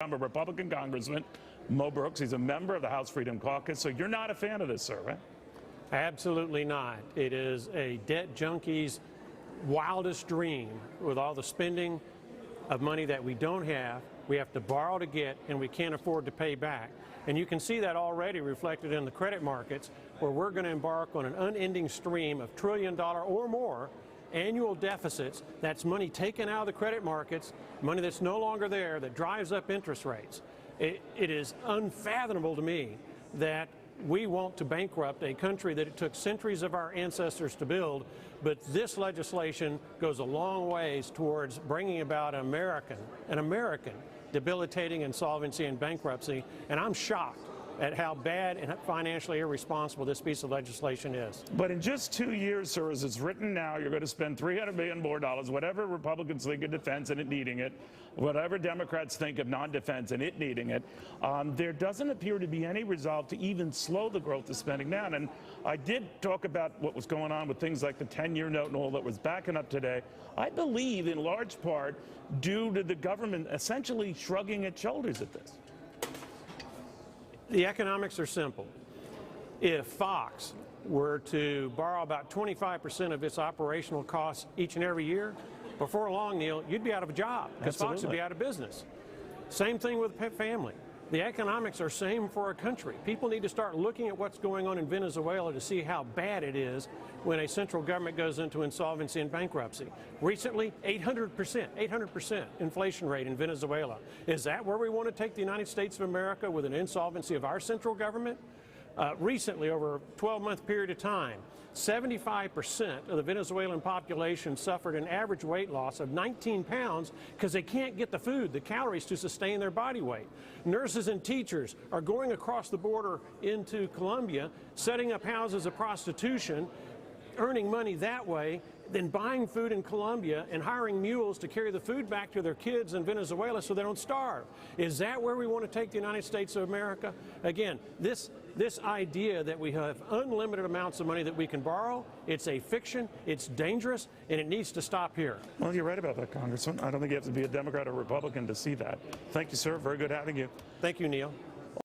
I'm a Republican congressman, Mo Brooks. He's a member of the House Freedom Caucus. So you're not a fan of this, sir, right? Absolutely not. It is a debt junkie's wildest dream with all the spending of money that we don't have, we have to borrow to get, and we can't afford to pay back. And you can see that already reflected in the credit markets, where we're going to embark on an unending stream of trillion-dollar or more annual deficits. That's money taken out of the credit markets, money that's no longer there, that drives up interest rates. It is unfathomable to me that we want to bankrupt a country that it took centuries of our ancestors to build, but this legislation goes a long ways towards bringing about an American debilitating insolvency and bankruptcy, and I'm shocked at how bad and financially irresponsible this piece of legislation is. But in just 2 years, sir, as it's written now, you're going to spend $300 million more, whatever Republicans think of defense and it needing it, whatever Democrats think of non-defense and it needing it. There doesn't appear to be any resolve to even slow the growth of spending down. And I did talk about what was going on with things like the 10-year note and all that was backing up today. I believe in large part due to the government essentially shrugging its shoulders at this. The economics are simple. If Fox were to borrow about 25% of its operational costs each and every year, before long, Neil, you'd be out of a job because Fox would be out of business. Same thing with pet family. The economics are same for a country. People need to start looking at what's going on in Venezuela to see how bad it is when a central government goes into insolvency and bankruptcy. Recently, 800% inflation rate in Venezuela. Is that where we want to take the United States of America, with an insolvency of our central government? Recently, over a 12-month period of time, 75% of the Venezuelan population suffered an average weight loss of 19 pounds because they can't get the food, the calories to sustain their body weight. Nurses and teachers are going across the border into Colombia, setting up houses of prostitution, earning money that way, then buying food in Colombia and hiring mules to carry the food back to their kids in Venezuela so they don't starve. Is that where we want to take the United States of America? Again, this idea that we have unlimited amounts of money that we can borrow, it's a fiction, it's dangerous, and it needs to stop here. Well, you're right about that, Congressman. I don't think you have to be a Democrat or Republican to see that. Thank you, sir. Very good having you. Thank you, Neil.